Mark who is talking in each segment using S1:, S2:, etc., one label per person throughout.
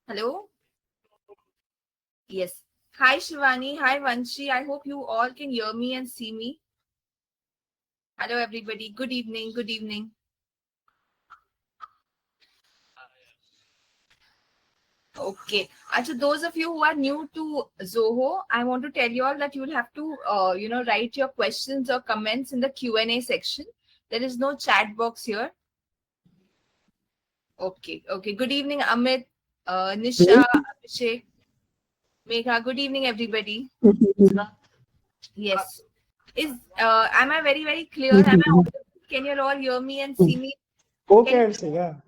S1: Hello? Yes. Hi, Shivani. Hi, Vanshi. I hope you all can hear me and see me. Hello, everybody. Good evening. Good evening. Okay. So those of you who are new to Zoho, I want to tell you all that you will have to, write your questions or comments in the Q&A section. There is no chat box here. Okay. Okay. Good evening, Amit, Nisha, Abhishek, Megha. Good evening, everybody. Yes. Am I very, very clear? Am I audible? Can you all hear me and see me?
S2: ਉਹ
S1: Can
S2: ਘੈਂਟ ਸੀਗਾ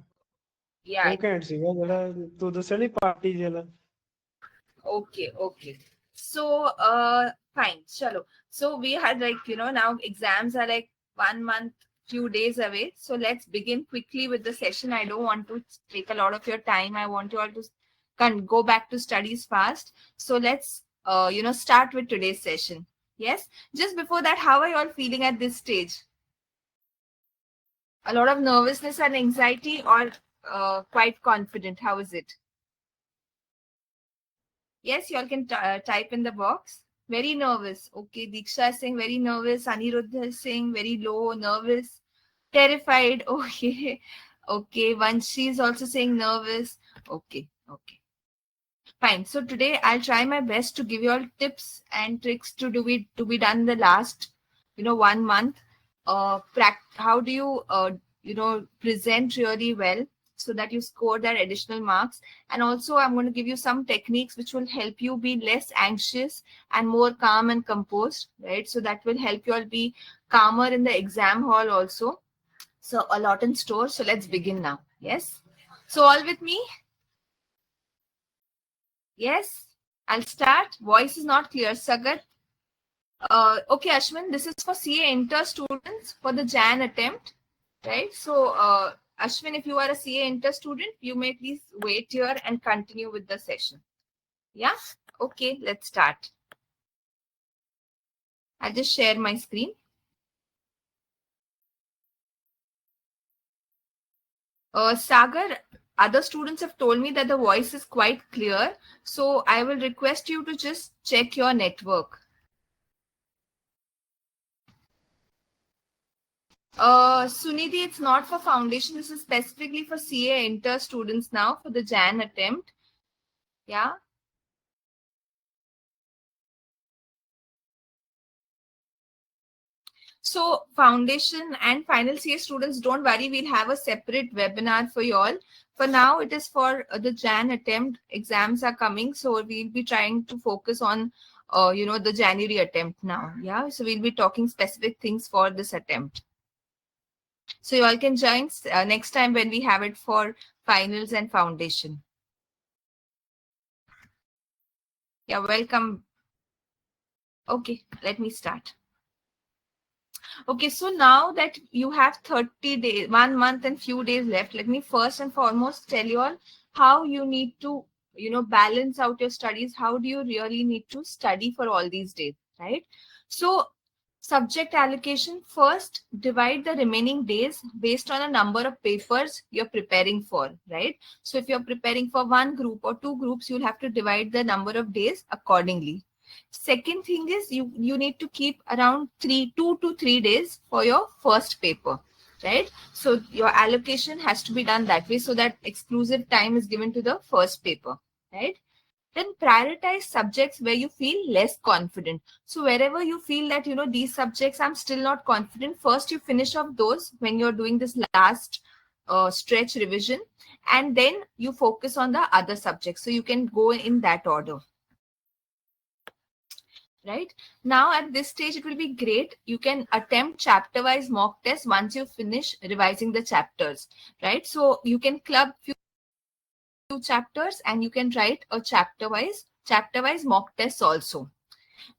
S1: Yeah.
S2: ਉਹ ਘੈਂਟ ਸੀਗਾ ਜਿਹੜਾ ਤੂੰ ਦੱਸਿਆ ਨੀ ਪਾਰਟੀ ਜਿਹੜਾ
S1: Okay. Okay. So, fine. Chalo. So we had now exams are like 1 month, few days away. So let's begin quickly with the session. I don't want to take a lot of your time. I want you all to go back to studies fast. So let's, start with today's session. Yes. Just before that, how are you all feeling at this stage? A lot of nervousness and anxiety, or quite confident? How is it? Yes, you all can type in the box. Very nervous. Okay, Diksha is saying very nervous. Aniruddha is saying very low, nervous, terrified. Okay, okay. Vanshi is also saying nervous. Okay, okay. Fine. So today I'll try my best to give you all tips and tricks to be done the last, 1 month. How do you present really well so that you score that additional marks. And also I'm going to give you some techniques which will help you be less anxious and more calm and composed, right? So that will help you all be calmer in the exam hall also. So a lot in store. So let's begin now. Yes. So all with me? Yes. I'll start. Voice is not clear. Sagat. Okay, Ashwin, this is for CA Inter students for the Jan attempt, right? So, Ashwin, if you are a CA Inter student, you may please wait here and continue with the session. Yeah? Okay, let's start. I'll just share my screen. Sagar, other students have told me that the voice is quite clear. So, I will request you to just check your network. Sunidhi, it's not for foundation. This is specifically for CA Inter students now for the Jan attempt. Yeah. So foundation and final CA students, don't worry. We'll have a separate webinar for you all. For now, it is for the Jan attempt. Exams are coming. So we'll be trying to focus on, the January attempt now. Yeah. So we'll be talking specific things for this attempt. So you all can join next time when we have it for finals and foundation. Yeah, welcome. Okay, let me start. Okay, so now that you have 30 days, 1 month and few days left, let me first and foremost tell you all how you need to, balance out your studies. How do you really need to study for all these days, right? So subject allocation, first divide the remaining days based on a number of papers you're preparing for, right? So if you're preparing for one group or two groups, you'll have to divide the number of days accordingly. Second thing is you need to keep around 2 to 3 days for your first paper, right? So your allocation has to be done that way so that exclusive time is given to the first paper, right? Then prioritize subjects where you feel less confident. So wherever you feel that, these subjects I'm still not confident, first you finish off those when you're doing this last stretch revision, and then you focus on the other subjects. So you can go in that order. Right now at this stage it will be great, you can attempt chapter wise mock test once you finish revising the chapters, right? So you can club few chapters and you can write a chapter wise mock test also.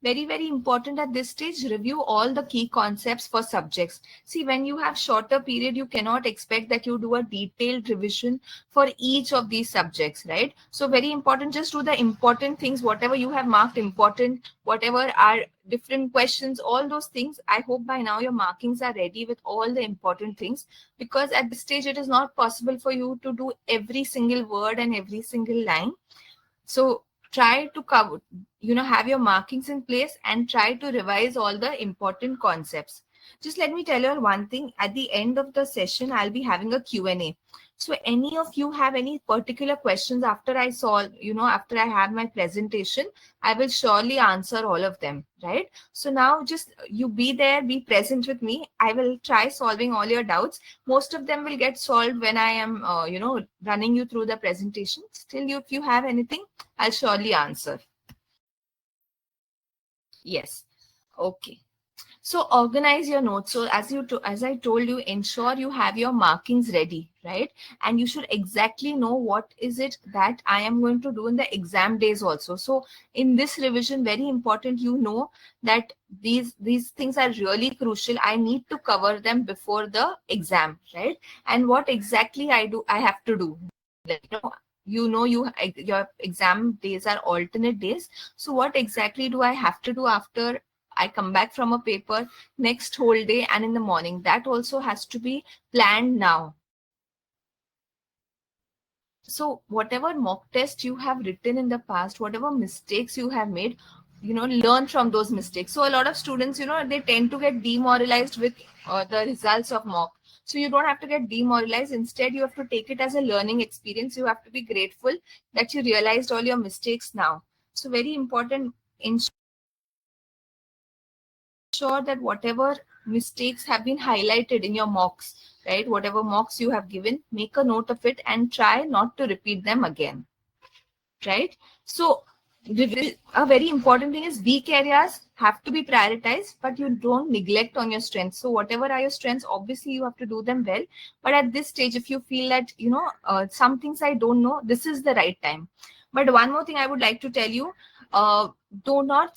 S1: Very, very important at this stage, review all the key concepts for subjects. See, when you have shorter period, you cannot expect that you do a detailed revision for each of these subjects, right? So very important, just do the important things, whatever you have marked important, whatever are different questions, all those things. I hope by now your markings are ready with all the important things, because at this stage, it is not possible for you to do every single word and every single line. So try to cover, have your markings in place and try to revise all the important concepts. Just let me tell you one thing. At the end of the session, I'll be having a Q&A. So any of you have any particular questions after I solve, after I have my presentation, I will surely answer all of them, right? So now just you be there, be present with me. I will try solving all your doubts. Most of them will get solved when I am, running you through the presentation. Still, if you have anything, I'll surely answer. Yes. Okay. So organize your notes. So as I told you, ensure you have your markings ready, right? And you should exactly know what is it that I am going to do in the exam days also. So in this revision, very important, that these things are really crucial. I need to cover them before the exam, right? And what exactly I have to do. Like, your exam days are alternate days. So what exactly do I have to do after I come back from a paper, next whole day and in the morning? That also has to be planned now. So whatever mock test you have written in the past, whatever mistakes you have made, learn from those mistakes. So a lot of students, they tend to get demoralized with the results of mock. So you don't have to get demoralized. Instead, you have to take it as a learning experience. You have to be grateful that you realized all your mistakes now. So very important, ensure that whatever mistakes have been highlighted in your mocks, right? Whatever mocks you have given, make a note of it and try not to repeat them again, right? So a very important thing is weak areas have to be prioritized, but you don't neglect on your strengths. So whatever are your strengths, obviously you have to do them well. But at this stage, if you feel that, some things I don't know, this is the right time. But one more thing I would like to tell you, uh, do not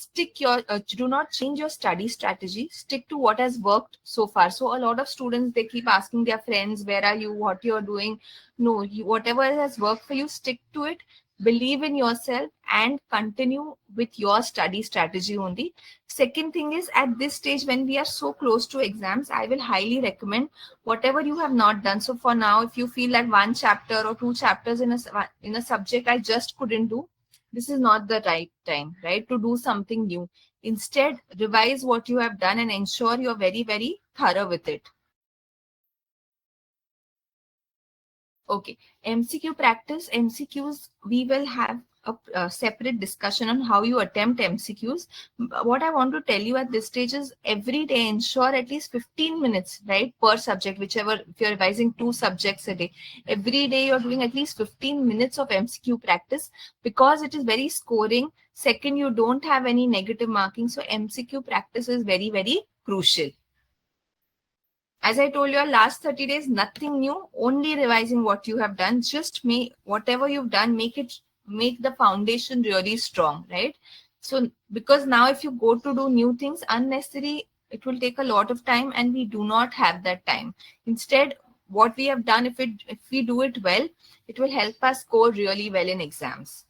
S1: change your study strategy. Stick to what has worked so far. So a lot of students, they keep asking their friends, where are you, what you're doing? No, whatever has worked for you, stick to it. Believe in yourself and continue with your study strategy only. Second thing is, at this stage when we are so close to exams, I will highly recommend whatever you have not done. So for now, if you feel that one chapter or two chapters in a subject I just couldn't do, this is not the right time, right, to do something new. Instead, revise what you have done and ensure you're very, very thorough with it. Okay, MCQ practice. MCQs, we will have a separate discussion on how you attempt MCQs. What I want to tell you at this stage is every day ensure at least 15 minutes, right, per subject, whichever, if you're revising 2 subjects a day, every day you're doing at least 15 minutes of MCQ practice, because it is very scoring. Second, you don't have any negative marking. So MCQ practice is very, very crucial. As I told you, last 30 days, nothing new, only revising what you have done. Just make whatever you've done, make the foundation really strong, right? So, because now if you go to do new things, unnecessary, it will take a lot of time and we do not have that time. Instead, what we have done, if we do it well, it will help us score really well in exams.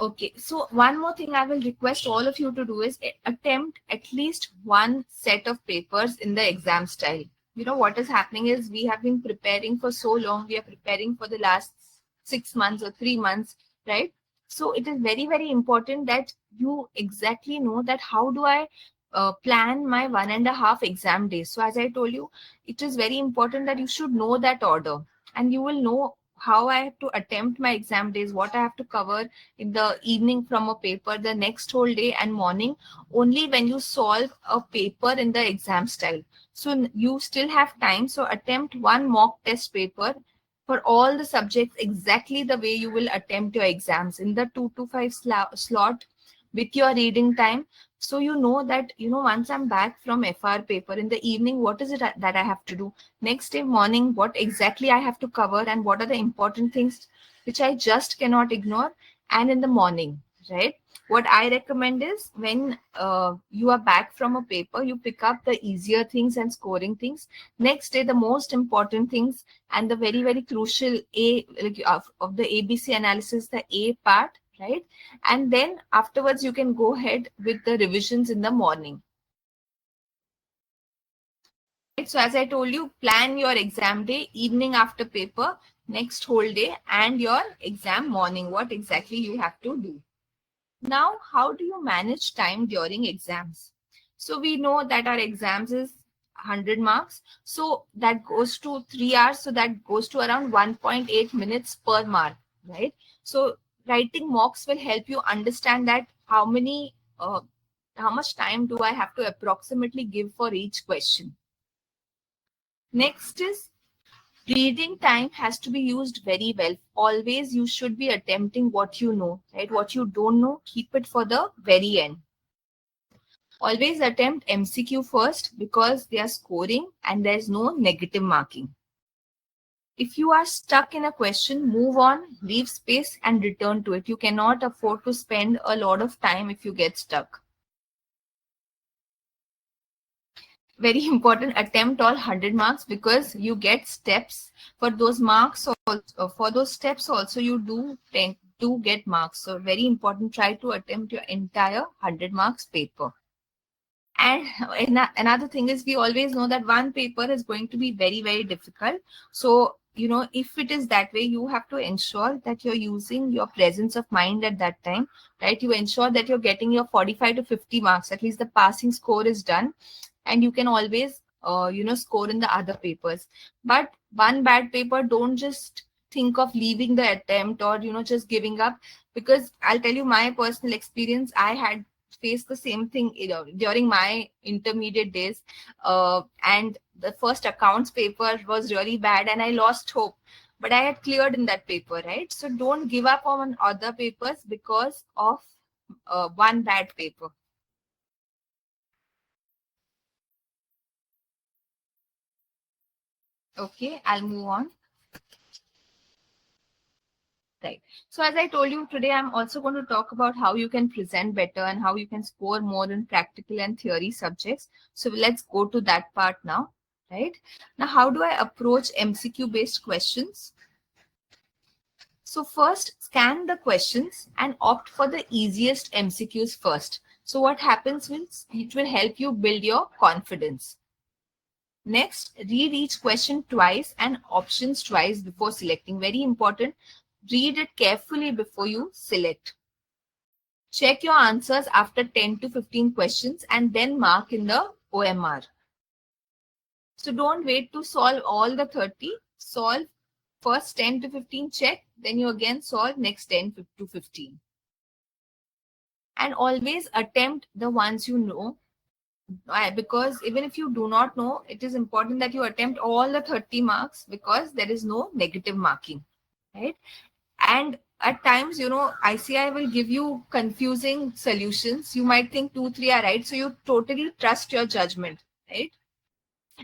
S1: Okay, so one more thing I will request all of you to do is attempt at least one set of papers in the exam style. What is happening is we have been preparing for so long. We are preparing for the last 6 months or 3 months, right? So it is very, very important that you exactly know that how do I plan my 1.5 exam days. So as I told you, it is very important that you should know that order, and you will know how I have to attempt my exam days, what I have to cover in the evening from a paper, the next whole day and morning, only when you solve a paper in the exam style. So you still have time. So attempt one mock test paper for all the subjects exactly the way you will attempt your exams in the 2 to 5 slot with your reading time. So you know that, once I'm back from FR paper in the evening, what is it that I have to do? Next day morning, what exactly I have to cover and what are the important things which I just cannot ignore, and in the morning, right? What I recommend is when you are back from a paper, you pick up the easier things and scoring things. Next day, the most important things and the very, very crucial of the ABC analysis, the A part, right? And then afterwards, you can go ahead with the revisions in the morning. So as I told you, plan your exam day, evening after paper, next whole day, and your exam morning, what exactly you have to do. Now, how do you manage time during exams? So we know that our exams is 100 marks. So that goes to 3 hours. So that goes to around 1.8 minutes per mark, right? So writing mocks will help you understand that how much time do I have to approximately give for each question. Next is reading time has to be used very well. Always you should be attempting what you know, right? What you don't know, keep it for the very end. Always attempt MCQ first because they are scoring and there's no negative marking. If you are stuck in a question, move on, leave space and return to it. You cannot afford to spend a lot of time if you get stuck. Very important, attempt all 100 marks because you get steps for those marks. For those steps also you do get marks. So very important, try to attempt your entire 100 marks paper. And another thing is, we always know that one paper is going to be very, very difficult. So, if it is that way, you have to ensure that you're using your presence of mind at that time, right? You ensure that you're getting your 45 to 50 marks, at least the passing score is done. And you can always, score in the other papers. But one bad paper, don't just think of leaving the attempt or, just giving up. Because I'll tell you my personal experience, I had faced the same thing during my intermediate days, and the first accounts paper was really bad and I lost hope, but I had cleared in that paper, right? So don't give up on other papers because of one bad paper. Okay, I'll move on. Right. So as I told you today, I'm also going to talk about how you can present better and how you can score more in practical and theory subjects. So let's go to that part now, right? Now, how do I approach MCQ based questions? So first, scan the questions and opt for the easiest MCQs first. So what happens is it will help you build your confidence. Next, read each question twice and options twice before selecting. Very important. Read it carefully before you select. Check your answers after 10 to 15 questions and then mark in the OMR. So don't wait to solve all the 30. Solve first 10 to 15, check, then you again solve next 10 to 15. And always attempt the ones you know. Because even if you do not know, it is important that you attempt all the 30 marks because there is no negative marking, right? And at times, ICI will give you confusing solutions. You might think 2, 3 are right. So you totally trust your judgment, right?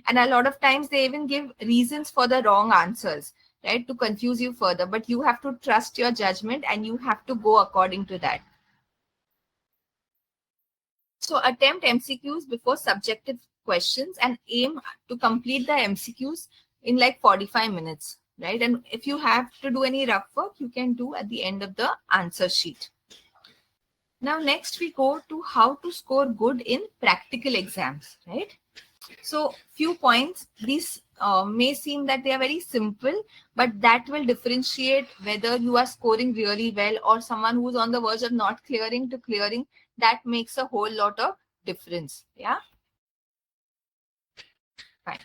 S1: And a lot of times they even give reasons for the wrong answers, right? To confuse you further. But you have to trust your judgment and you have to go according to that. So attempt MCQs before subjective questions and aim to complete the MCQs in like 45 minutes, right? And if you have to do any rough work, you can do at the end of the answer sheet. Now, next we go to how to score good in practical exams, right? So few points, these may seem that they are very simple, but that will differentiate whether you are scoring really well or someone who's on the verge of not clearing to clearing. That makes a whole lot of difference. Yeah. Fine.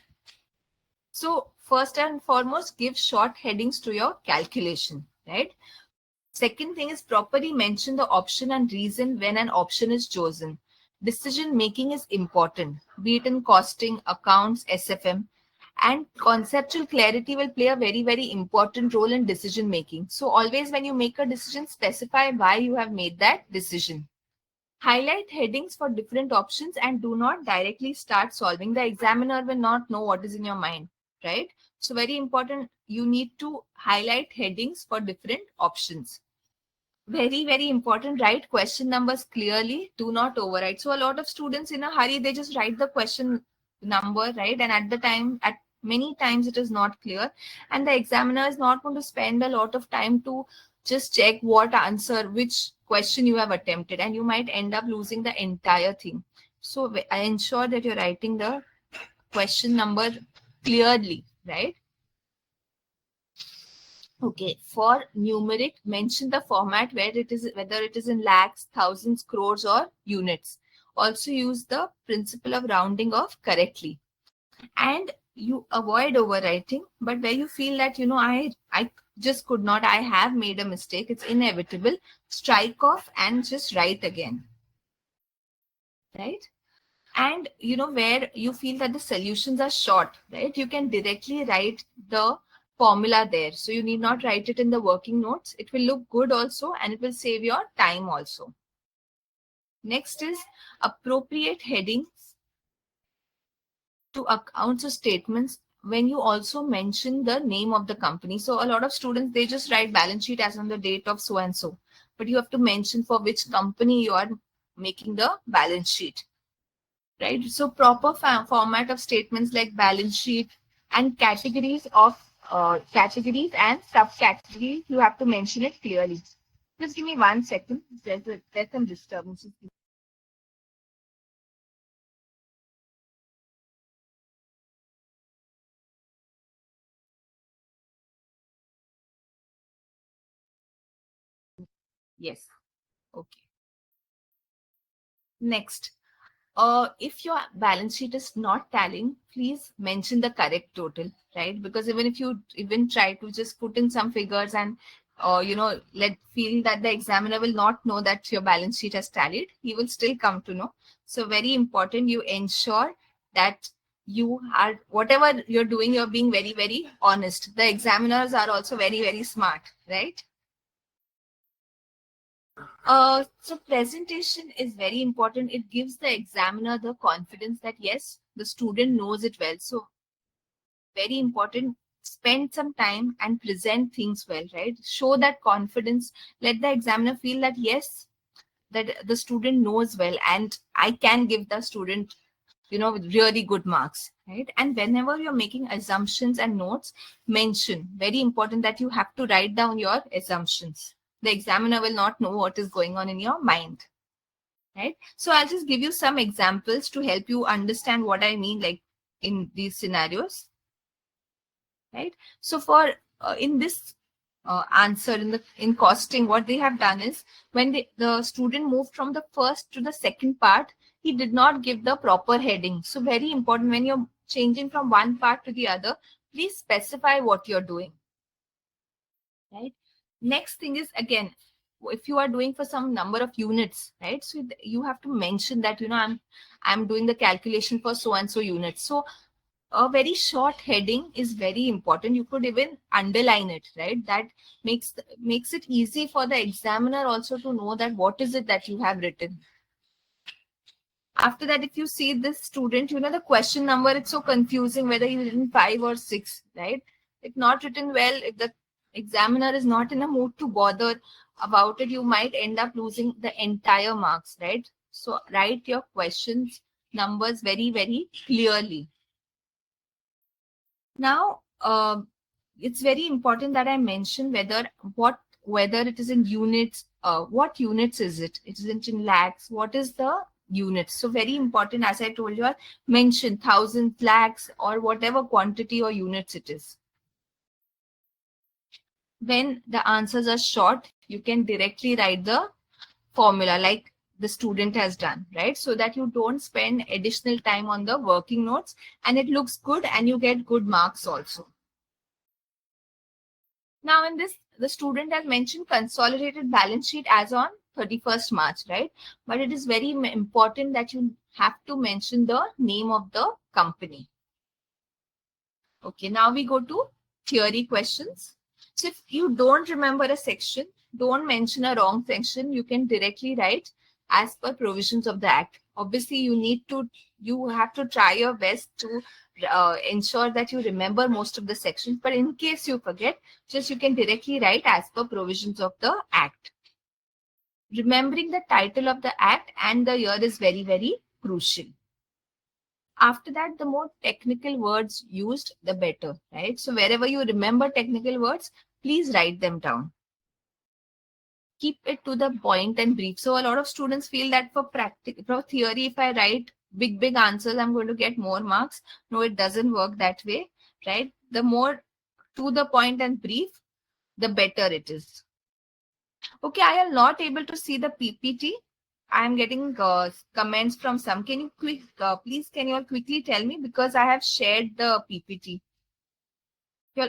S1: So first and foremost, give short headings to your calculation, right? Second thing is properly mention the option and reason when an option is chosen. Decision making is important, be it in costing, accounts, SFM, and conceptual clarity will play a very, very important role in decision making. So always when you make a decision, specify why you have made that decision. Highlight headings for different options and do not directly start solving. The examiner will not know what is in your mind, right? So very important, you need to highlight headings for different options. Very, very important. Write question numbers clearly. Do not overwrite. So a lot of students in a hurry, they just write the question number, right? And at the time, at many times it is not clear. And the examiner is not going to spend a lot of time to just check what answer, which question you have attempted. And you might end up losing the entire thing. So I ensure that you're writing the question number clearly, right? Okay, for numeric, mention the format where it is, whether it is in lakhs, thousands, crores, or units. Also use the principle of rounding off correctly. And you avoid overwriting, but where you feel that, I just could not, I have made a mistake, it's inevitable, strike off and just write again, right? And where you feel that the solutions are short, right, you can directly write the formula there, so you need not write it in the working notes. It will look good also, and it will save your time also. Next is appropriate headings to accounts or statements when you also mention the name of the company. So a lot of students, they just write balance sheet as on the date of so and so, but you have to mention for which company you are making the balance sheet, right? So proper format of statements like balance sheet and categories of categories and subcategories, you have to mention it clearly. Just give me 1 second. There's some disturbance. Yes. Okay. Next. If your balance sheet is not tallying, please mention the correct total, right? Because even if you even try to just put in some figures and, let feel that the examiner will not know that your balance sheet has tallied, he will still come to know. So very important, you ensure that you are, whatever you're doing, you're being very, very honest. The examiners are also very, very smart, right? So presentation is very important. It gives the examiner the confidence that yes, the student knows it well. So very important, spend some time and present things well, right? Show that confidence. Let the examiner feel that yes, that the student knows well, and I can give the student, really good marks, right? And whenever you're making assumptions and notes, mention, very important, that you have to write down your assumptions. The examiner will not know what is going on in your mind, right? So I'll just give you some examples to help you understand what I mean, like in these scenarios, right? So for in this answer, in costing, what they have done is, when the student moved from the first to the second part, he did not give the proper heading. So very important, when you're changing from one part to the other, please specify what you're doing, right? Next thing is, again, if you are doing for some number of units, right, so you have to mention that, I'm doing the calculation for so and so units. So a very short heading is very important. You could even underline it, right? That makes it easy for the examiner also to know that what is it that you have written. After that, if you see this student, the question number, it's so confusing whether he's written 5 or 6, right? If not written well, if the examiner is not in a mood to bother about it, you might end up losing the entire marks, right? So write your questions numbers very, very clearly. Now, it's very important that I mention whether it is in units. What units is it? It isn't in lakhs. What is the units? So very important, as I told you, mention thousands, lakhs, or whatever quantity or units it is. When the answers are short, you can directly write the formula like the student has done, right? So that you don't spend additional time on the working notes, and it looks good and you get good marks also. Now, in this, the student has mentioned consolidated balance sheet as on 31st March, right? But it is very important that you have to mention the name of the company. Okay, now we go to theory questions. So if you don't remember a section, don't mention a wrong section. You can directly write as per provisions of the Act. Obviously, you have to try your best to ensure that you remember most of the sections. But in case you forget, just you can directly write as per provisions of the Act. remembering the title of the act and the year is very, very crucial. After that, the more technical words used, the better, right? So wherever you remember technical words, please write them down. Keep it to the point and brief. So a lot of students feel that for theory, if I write big answers, I'm going to get more marks. No, it doesn't work that way, right? The more to the point and brief, the better it is. Okay, I am not able to see the PPT. I am getting comments from some. Can you please, can you all quickly tell me, because I have shared the PPT.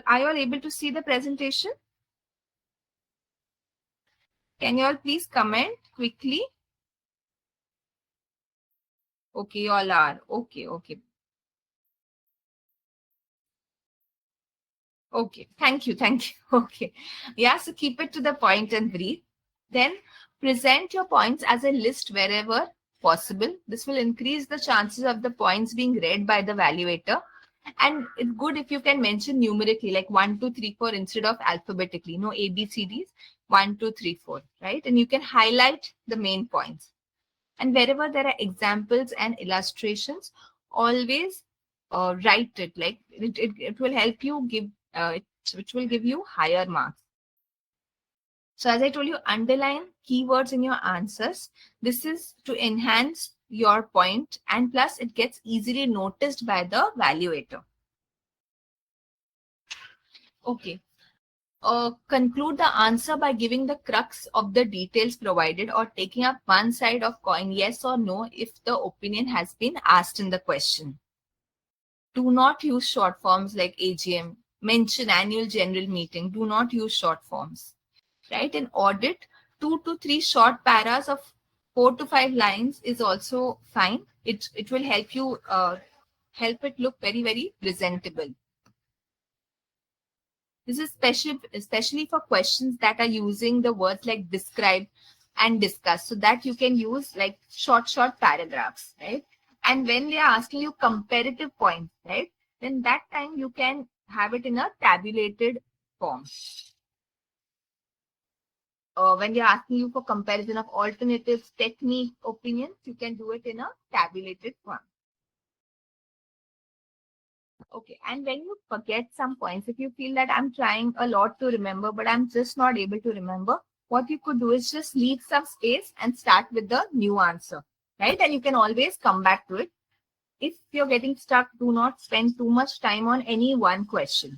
S1: Are you all able to see the presentation? Can you all please comment quickly? Okay, you all are. Okay. Okay, thank you. Okay. Yeah, so keep it to the point and brief. Then present your points as a list wherever possible. This will increase the chances of the points being read by the evaluator. And it's good if you can mention numerically, like 1, 2, 3, 4 instead of alphabetically. No ABCDs, 1, 2, 3, 4, right? And you can highlight the main points. And wherever there are examples and illustrations, always write it. Like it will help you give, which will give you higher marks. So as I told you, underline keywords in your answers. This is to enhance your point, and plus it gets easily noticed by the evaluator. Okay. Conclude the answer by giving the crux of the details provided or taking up one side of coin, yes or no, if the opinion has been asked in the question. Do not use short forms like AGM. Mention annual general meeting. Do not use short forms. Right? In audit, 2 to 3 short paras of 4 to 5 lines is also fine. It will help you help it look very, very presentable. This is especially for questions that are using the words like describe and discuss, so that you can use like short paragraphs, right? And when they are asking you comparative points, right, then that time you can have it in a tabulated form. When they're asking you for comparison of alternatives, technique, opinions, you can do it in a tabulated form. Okay, and when you forget some points, if you feel that I'm trying a lot to remember, but I'm just not able to remember, what you could do is just leave some space and start with the new answer, right? And you can always come back to it. If you're getting stuck, do not spend too much time on any one question.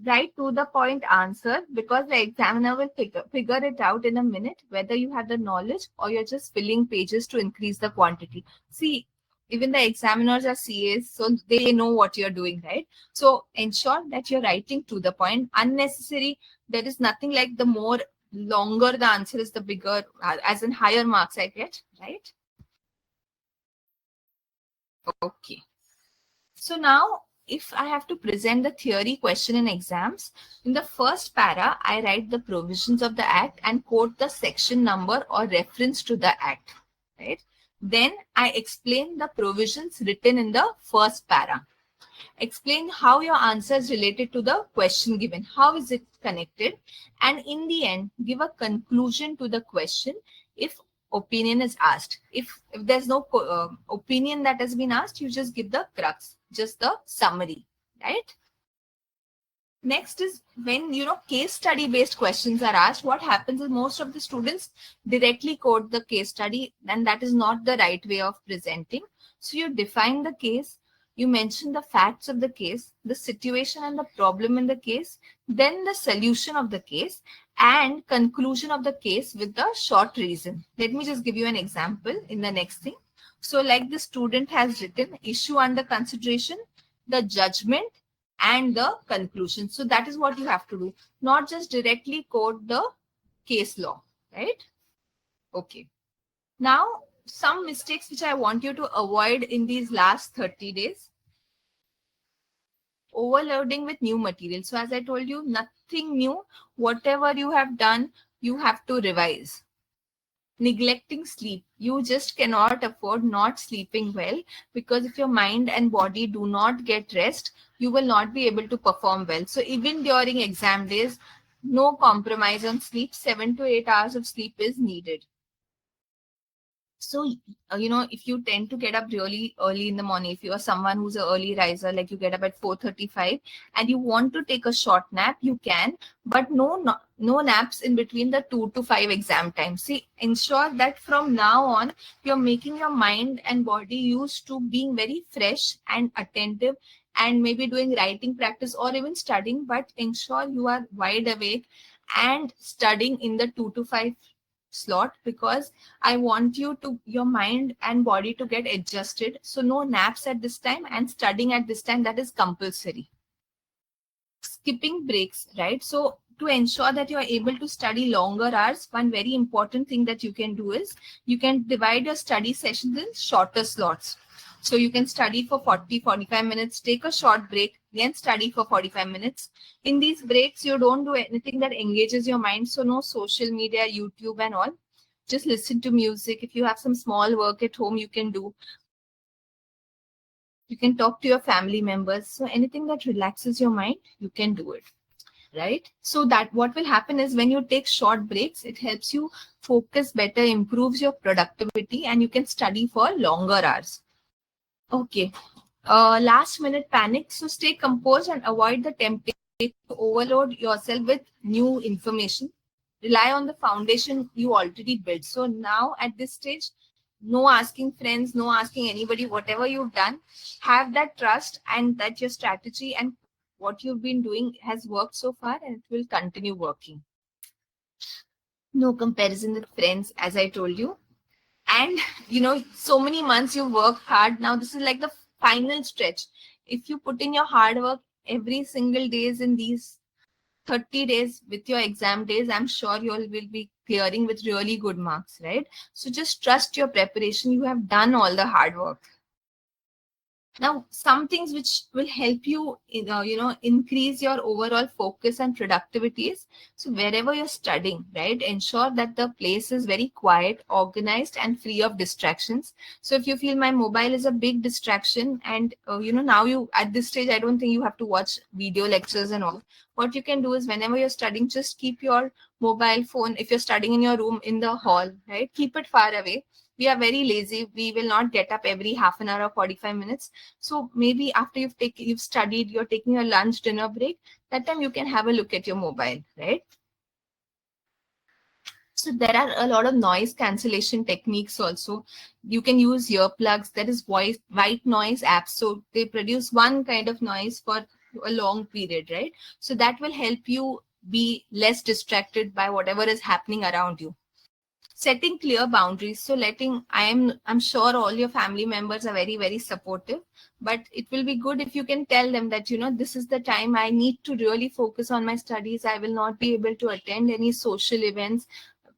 S1: Write to the point answer, because the examiner will figure it out in a minute, whether you have the knowledge or you're just filling pages to increase the quantity. See, even the examiners are CAs, so they know what you're doing, right? So ensure that you're writing to the point. Unnecessary, there is nothing like the more longer the answer is, the bigger, as in higher marks I get, right? Okay. So now, if I have to present the theory question in exams, in the first para, I write the provisions of the act and quote the section number or reference to the act, right? Then I explain the provisions written in the first para. Explain how your answer is related to the question given. How is it connected? And in the end, give a conclusion to the question if opinion is asked. If there's no opinion that has been asked, you just give the crux, just the summary, right? Next is when, case study based questions are asked, what happens is most of the students directly quote the case study, and that is not the right way of presenting. So you define the case, you mention the facts of the case, the situation and the problem in the case, then the solution of the case, and conclusion of the case with the short reason. Let me just give you an example in the next thing. So like the student has written issue under consideration, the judgment, and the conclusion. So that is what you have to do, not just directly quote the case law, right? Okay. Now, some mistakes which I want you to avoid in these last 30 days. Overloading with new material. So as I told you, nothing new. Whatever you have done, you have to revise. Neglecting sleep. You just cannot afford not sleeping well, because if your mind and body do not get rest, you will not be able to perform well. So even during exam days, no compromise on sleep. 7 to 8 hours of sleep is needed. So, if you tend to get up really early in the morning, if you are someone who's an early riser, like you get up at 4:35 and you want to take a short nap, you can, but no naps in between the 2 to 5 exam times. See, ensure that from now on, you're making your mind and body used to being very fresh and attentive and maybe doing writing practice or even studying, but ensure you are wide awake and studying in the 2 to 5 slot, because I want your mind and body to get adjusted. So no naps at this time and studying at this time, that is compulsory. Skipping breaks, right? So to ensure that you're able to study longer hours, one very important thing that you can do is you can divide your study sessions in shorter slots. So you can study for 45 minutes, take a short break, then study for 45 minutes. In these breaks, you don't do anything that engages your mind. So no social media, YouTube and all. Just listen to music. If you have some small work at home, you can do. You can talk to your family members. So anything that relaxes your mind, you can do it. Right? So that what will happen is when you take short breaks, it helps you focus better, improves your productivity, and you can study for longer hours. Okay. Last minute panic. So stay composed and avoid the temptation to overload yourself with new information. Rely on the foundation you already built. So now at this stage, no asking friends, no asking anybody, whatever you've done, have that trust and that your strategy and what you've been doing has worked so far and it will continue working. No comparison with friends, as I told you. And so many months you work hard. Now this is like the final stretch. If you put in your hard work every single days in these 30 days with your exam days, I'm sure you all will be clearing with really good marks, right? So just trust your preparation. You have done all the hard work. Now, some things which will help you, increase your overall focus and productivity is, so wherever you're studying, right, ensure that the place is very quiet, organized, and free of distractions. So if you feel my mobile is a big distraction and, now you, at this stage, I don't think you have to watch video lectures and all. What you can do is whenever you're studying, just keep your mobile phone, if you're studying in your room, in the hall, right, keep it far away. We are very lazy. We will not get up every half an hour or 45 minutes. So maybe after you've studied, you're taking a lunch, dinner break, that time you can have a look at your mobile, right? So there are a lot of noise cancellation techniques also. You can use earplugs, that is white noise apps. So they produce one kind of noise for a long period, right? So that will help you be less distracted by whatever is happening around you. Setting clear boundaries. So I'm sure all your family members are very, very supportive, but it will be good if you can tell them that, this is the time I need to really focus on my studies. I will not be able to attend any social events.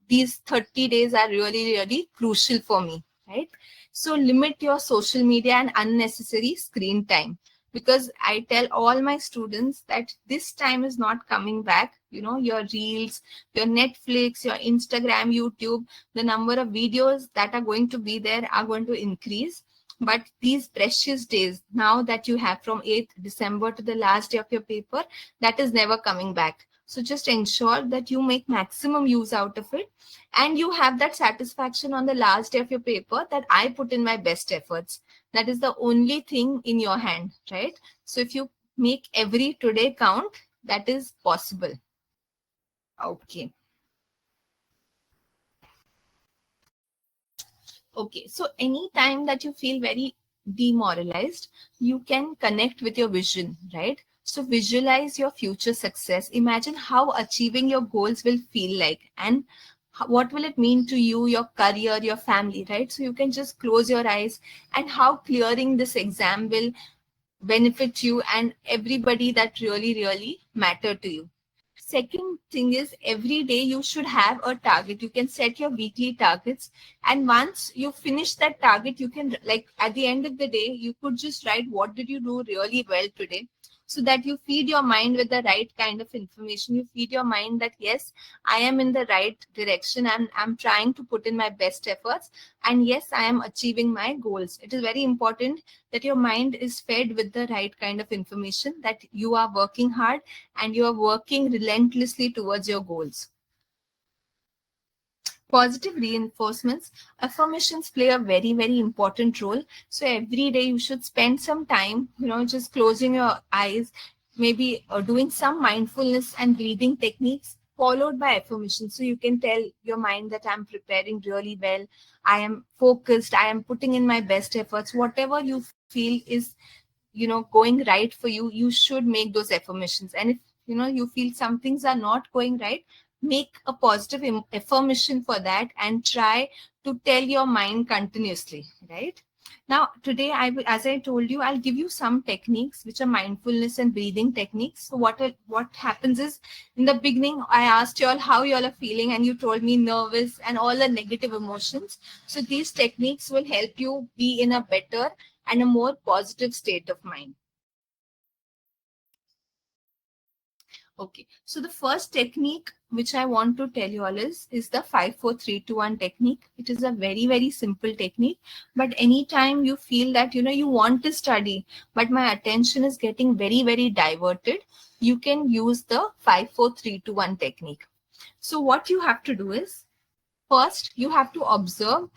S1: These 30 days are really, really crucial for me, right? So limit your social media and unnecessary screen time, because I tell all my students that this time is not coming back. Your reels, your Netflix, your Instagram, YouTube, the number of videos that are going to be there are going to increase. But these precious days now that you have from 8th December to the last day of your paper, that is never coming back. So just ensure that you make maximum use out of it and you have that satisfaction on the last day of your paper that I put in my best efforts. That is the only thing in your hand, right? So if you make every today count, that is possible. Okay. Okay. So anytime that you feel very demoralized, you can connect with your vision, right? So visualize your future success. Imagine how achieving your goals will feel like and what will it mean to you, your career, your family, right? So you can just close your eyes and how clearing this exam will benefit you and everybody that really, really matter to you. Second thing is every day you should have a target. You can set your weekly targets. And once you finish that target, you can, like at the end of the day, you could just write what did you do really well today. so that you feed your mind with the right kind of information. You feed your mind that yes, I am in the right direction and I'm trying to put in my best efforts, and yes, I am achieving my goals. It is very important that your mind is fed with the right kind of information, that you are working hard and you are working relentlessly towards your goals. Positive reinforcements, affirmations play a very, very important role. So every day you should spend some time, just closing your eyes, maybe doing some mindfulness and breathing techniques followed by affirmations. So you can tell your mind that I'm preparing really well, I am focused, I am putting in my best efforts. Whatever you feel is going right for you, you should make those affirmations. And if you feel some things are not going right, make a positive affirmation for that and try to tell your mind continuously, right? Now today, as I told you, I'll give you some techniques which are mindfulness and breathing techniques. So what happens is, in the beginning I asked you all how you all are feeling, and you told me nervous and all the negative emotions. So these techniques will help you be in a better and a more positive state of mind. Okay, so the first technique which I want to tell you all is the 5 4 3 2 1 technique. It is a very, very simple technique, but anytime you feel that you want to study but my attention is getting very, very diverted, you can use the 5 4 3 2 1 technique. So what you have to do is, first you have to observe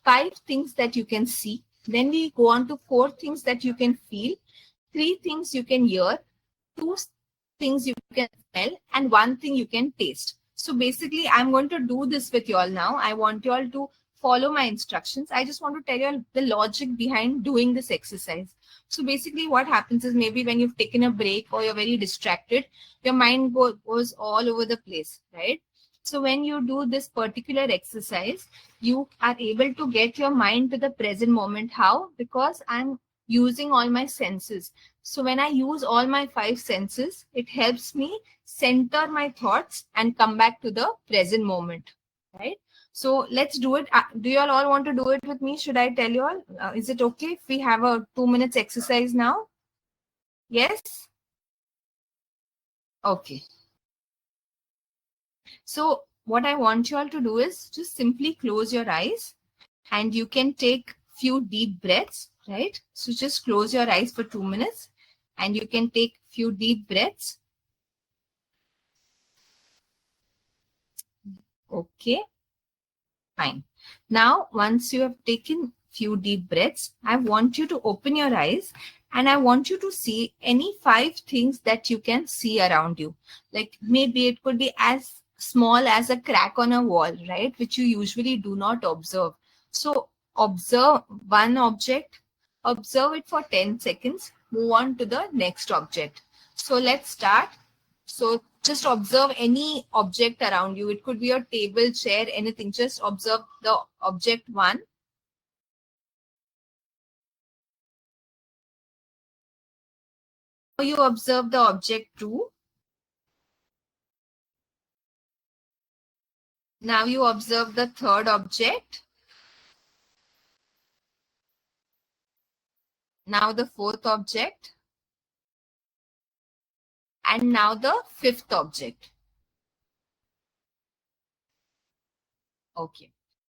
S1: 5 things that you can see, then we go on to 4 things that you can feel, 3 things you can hear, 2 things you can smell, and 1 thing you can taste. So basically, I'm going to do this with you all now. I want you all to follow my instructions. I just want to tell you all the logic behind doing this exercise. So basically, what happens is, maybe when you've taken a break or you're very distracted, your mind goes all over the place, right? So when you do this particular exercise, you are able to get your mind to the present moment. How? Because I'm using all my senses. So when I use all my 5 senses, it helps me center my thoughts and come back to the present moment, right? So let's do it. Do you all want to do it with me? Should I tell you all? Is it okay if we have a 2 minutes exercise now? Yes? Okay. So what I want you all to do is just simply close your eyes, and you can take few deep breaths, right? So just close your eyes for 2 minutes and you can take few deep breaths. Okay, fine. Now, once you have taken few deep breaths, I want you to open your eyes and I want you to see any 5 things that you can see around you. Like maybe it could be as small as a crack on a wall, right? Which you usually do not observe. So observe one object, observe it for 10 seconds, move on to the next object. So let's start. So just observe any object around you. It could be a table, chair, anything. Just observe the object 1. Now you observe the object 2. Now you observe the third object. Now the fourth object. And now the fifth object. Okay.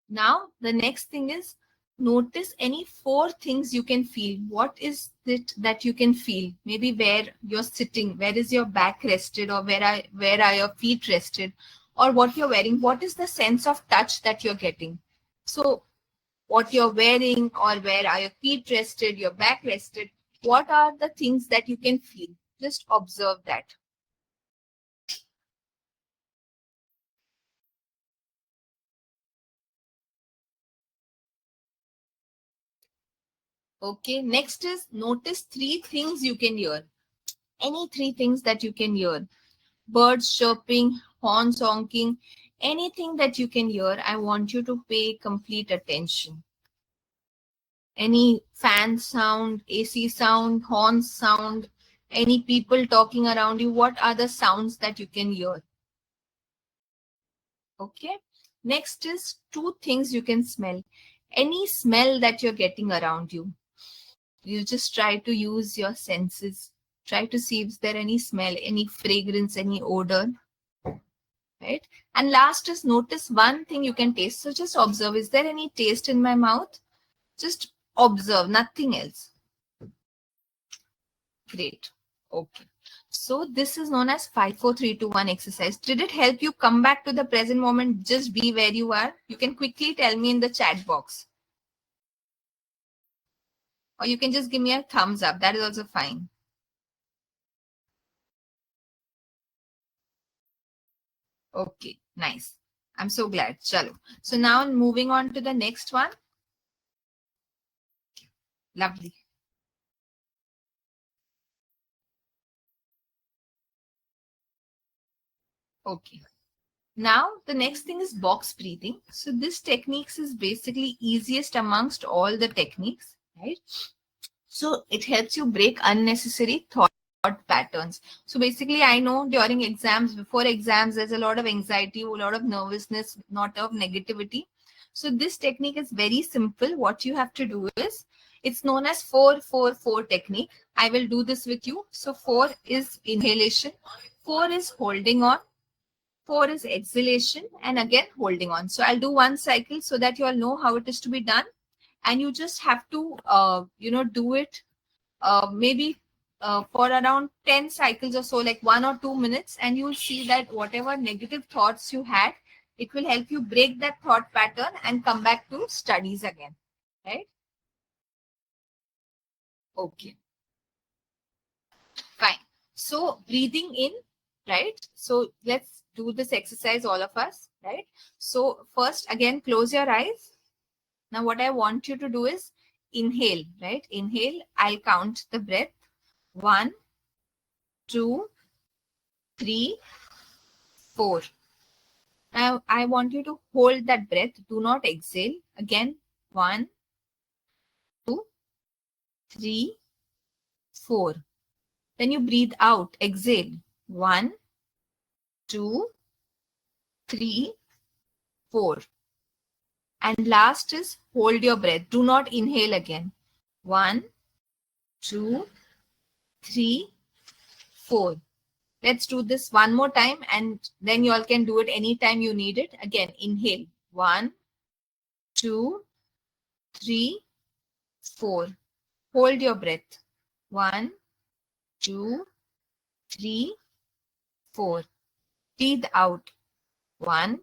S1: Now the next thing is, notice any 4 things you can feel. What is it that you can feel? Maybe where you're sitting, where is your back rested, or where are your feet rested, or what you're wearing. What is the sense of touch that you're getting? So what you're wearing, or where are your feet rested, your back rested, what are the things that you can feel? Just observe that. Okay, next is, notice 3 things you can hear. Any 3 things that you can hear. Birds chirping, horns honking, anything that you can hear, I want you to pay complete attention. Any fan sound, AC sound, horn sound, any people talking around you, what are the sounds that you can hear? Okay. Next is 2 things you can smell. Any smell that you're getting around you. You just try to use your senses. Try to see if there any smell, any fragrance, any odor, right? And last is notice one thing you can taste. So just observe, is there any taste in my mouth? Just observe, nothing else. Great. Okay. So this is known as 5, 4, 3, 2, 1 exercise. Did it help you come back to the present moment? Just be where you are. You can quickly tell me in the chat box. Or you can just give me a thumbs up. That is also fine. Okay, nice. I'm so glad. Chalo. So now moving on to the next one. Lovely. Okay. Now the next thing is box breathing. So this techniques is basically easiest amongst all the techniques, right? So it helps you break unnecessary thought patterns. So basically, I know during exams, before exams, there's a lot of anxiety, a lot of nervousness, not of negativity. So this technique is very simple. What you have to do is, it's known as 4-4-4 technique. I will do this with you. So 4 is inhalation, 4 is holding on, 4 is exhalation, and again holding on. So I'll do one cycle so that you all know how it is to be done. And you just have to, do it maybe for around 10 cycles or so, like 1 or 2 minutes, and you'll see that whatever negative thoughts you had, it will help you break that thought pattern and come back to studies again, right? Okay, fine. So breathing in, right? So let's do this exercise, all of us, right? So first, again, close your eyes. Now what I want you to do is inhale, right? Inhale. I'll count the breath. 1, 2, 3, 4. Now I want you to hold that breath. Do not exhale. Again, 1, 2, 3, 4. Then you breathe out. Exhale. 1, 2, 3, 4. And last is hold your breath. Do not inhale again. 1, 2, 3, 4. Let's do this one more time, and then you all can do it anytime you need it. Again, inhale. 1, 2, 3, 4. Hold your breath. 1, 2, 3, 4. Breathe out. 1,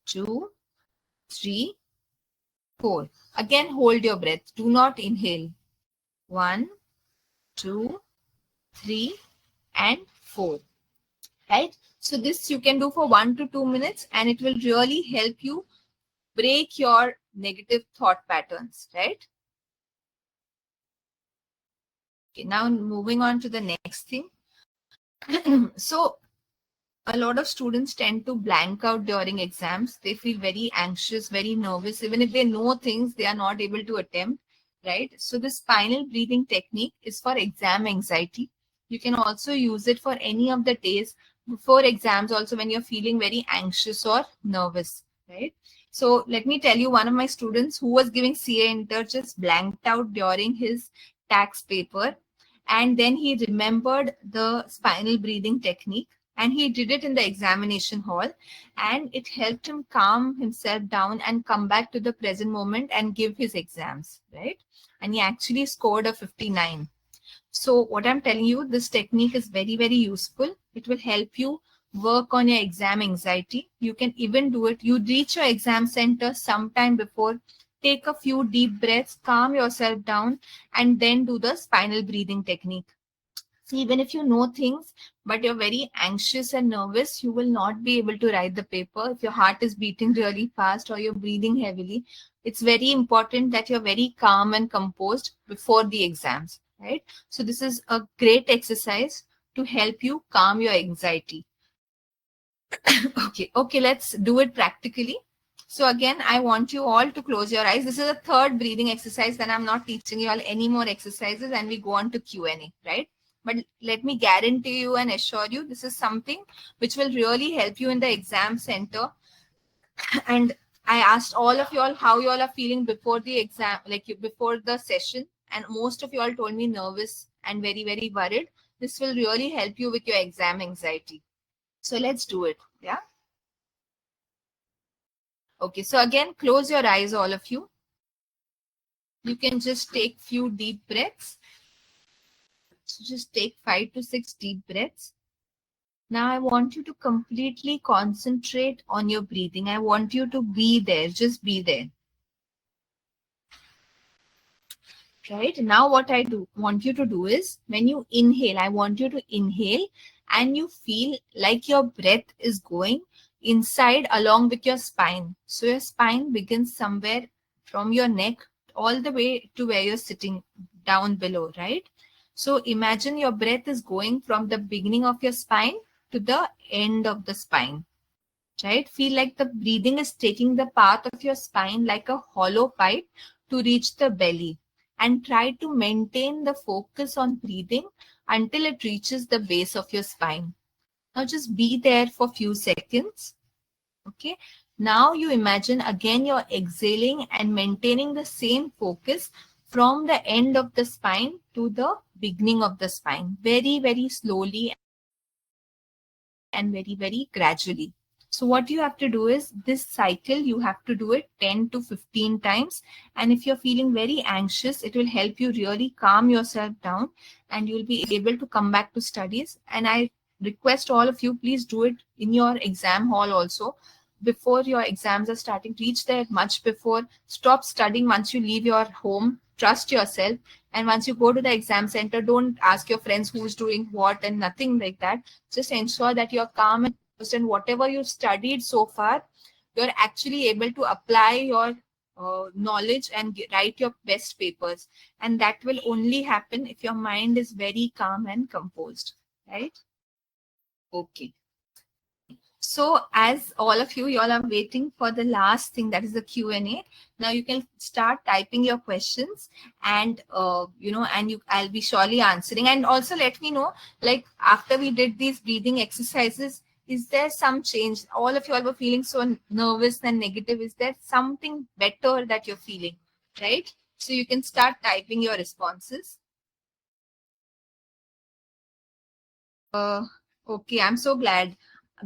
S1: 2, 3, 4. Again, hold your breath. Do not inhale. 1, 2, 3, and 4. Right? So this you can do for 1 to 2 minutes, and it will really help you break your negative thought patterns, right? Okay, now moving on to the next thing. So a lot of students tend to blank out during exams. They feel very anxious, very nervous. Even if they know things, they are not able to attempt, right? So the spinal breathing technique is for exam anxiety. You can also use it for any of the days before exams, also when you're feeling very anxious or nervous, right? So let me tell you, one of my students who was giving CA inter just blanked out during his tax paper. And then he remembered the spinal breathing technique, and he did it in the examination hall, and it helped him calm himself down and come back to the present moment and give his exams, right? And he actually scored a 59. So what I'm telling you, this technique is very, very useful. It will help you work on your exam anxiety. You can even do it. You reach your exam center sometime before. Take a few deep breaths, calm yourself down, and then do the spinal breathing technique. So even if you know things, but you're very anxious and nervous, you will not be able to write the paper. If your heart is beating really fast or you're breathing heavily, it's very important that you're very calm and composed before the exams, right? So this is a great exercise to help you calm your anxiety. Okay, let's do it practically. So again, I want you all to close your eyes. This is a third breathing exercise. Then I'm not teaching you all any more exercises, and we go on to Q&A, right? But let me guarantee you and assure you, this is something which will really help you in the exam center. And I asked all of you all how you all are feeling before the exam, before the session. And most of you all told me nervous and very, very worried. This will really help you with your exam anxiety. So let's do it. Yeah. Okay. So again, close your eyes, all of you. You can just take few deep breaths. So just take 5 to 6 deep breaths. Now I want you to completely concentrate on your breathing. I want you to be there. Just be there. Right? Now what I want you to do is, when you inhale, I want you to inhale and you feel like your breath is going inside along with your spine. So your spine begins somewhere from your neck all the way to where you're sitting down below, right? So imagine your breath is going from the beginning of your spine to the end of the spine, right? Feel like the breathing is taking the path of your spine like a hollow pipe to reach the belly, and try to maintain the focus on breathing until it reaches the base of your spine. Now just be there for a few seconds. Okay. Now you imagine again you're exhaling and maintaining the same focus from the end of the spine to the beginning of the spine, very, very slowly and very, very gradually. So what you have to do is, this cycle, you have to do it 10 to 15 times. And if you're feeling very anxious, it will help you really calm yourself down and you'll be able to come back to studies. And I request all of you, please do it in your exam hall also. Before your exams are starting, reach there much before. Stop studying once you leave your home. Trust yourself. And once you go to the exam center, don't ask your friends who's doing what and nothing like that. Just ensure that you're calm and focused, and whatever you've studied so far, you're actually able to apply your knowledge and write your best papers. And that will only happen if your mind is very calm and composed, right? Okay. So as all of you all are waiting for the last thing, that is the Q&A. Now you can start typing your questions, and I'll be surely answering. And also let me know, like after we did these breathing exercises, is there some change? All of you all were feeling so nervous and negative. Is there something better that you're feeling, right? So you can start typing your responses. Okay, I'm so glad.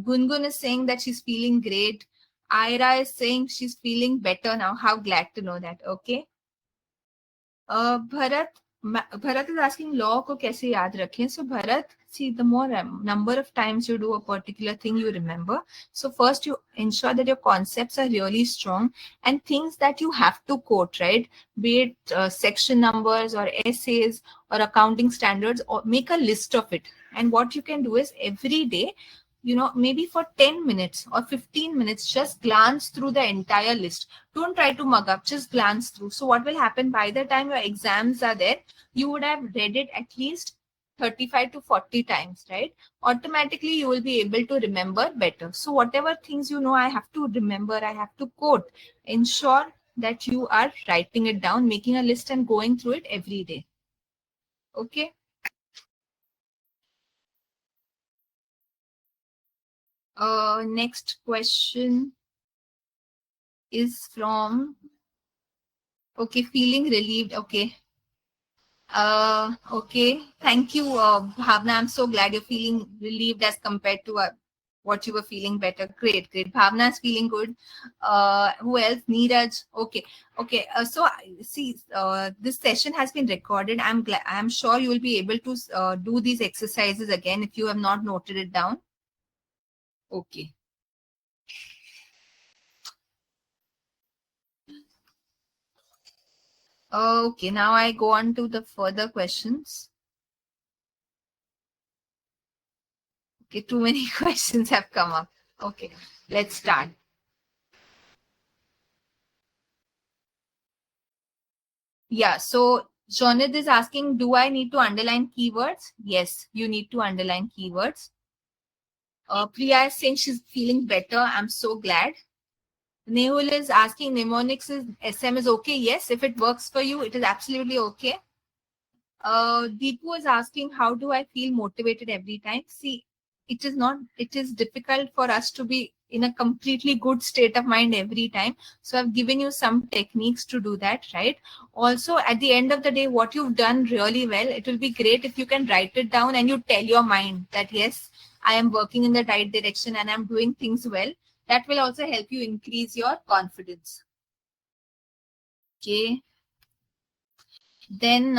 S1: Gungun is saying that she's feeling great. Ira is saying she's feeling better now. How glad to know that. Okay. Bharat is asking law ko kaise yaad rakhein. So Bharat, see, the more number of times you do a particular thing, you remember. So first you ensure that your concepts are really strong, and things that you have to quote, right? Be it section numbers or essays or accounting standards, or make a list of it. And what you can do is every day, maybe for 10 minutes or 15 minutes, just glance through the entire list. Don't try to mug up, just glance through. So what will happen, by the time your exams are there, you would have read it at least 35 to 40 times, right? Automatically, you will be able to remember better. So whatever things I have to remember, I have to quote, ensure that you are writing it down, making a list and going through it every day. Okay. Next question is from, okay, feeling relieved. Okay. Okay. Thank you, Bhavna. I'm so glad you're feeling relieved as compared to what you were feeling better. Great, great. Bhavna is feeling good. Who else? Neeraj. Okay. Okay. So see, this session has been recorded. I'm sure you will be able to do these exercises again if you have not noted it down. Okay. Okay, now I go on to the further questions. Okay, too many questions have come up. Okay, let's start. Yeah, so Jonathan is asking, do I need to underline keywords? Yes, you need to underline keywords. Priya is saying she's feeling better. I'm so glad. Nehul is asking, mnemonics is SM is okay. Yes, if it works for you, it is absolutely okay. Deepu is asking, how do I feel motivated every time? See, it is difficult for us to be in a completely good state of mind every time. So I've given you some techniques to do that, right? Also, at the end of the day, what you've done really well, it will be great if you can write it down and you tell your mind that, yes, I am working in the right direction and I'm doing things well. That will also help you increase your confidence. Okay. Then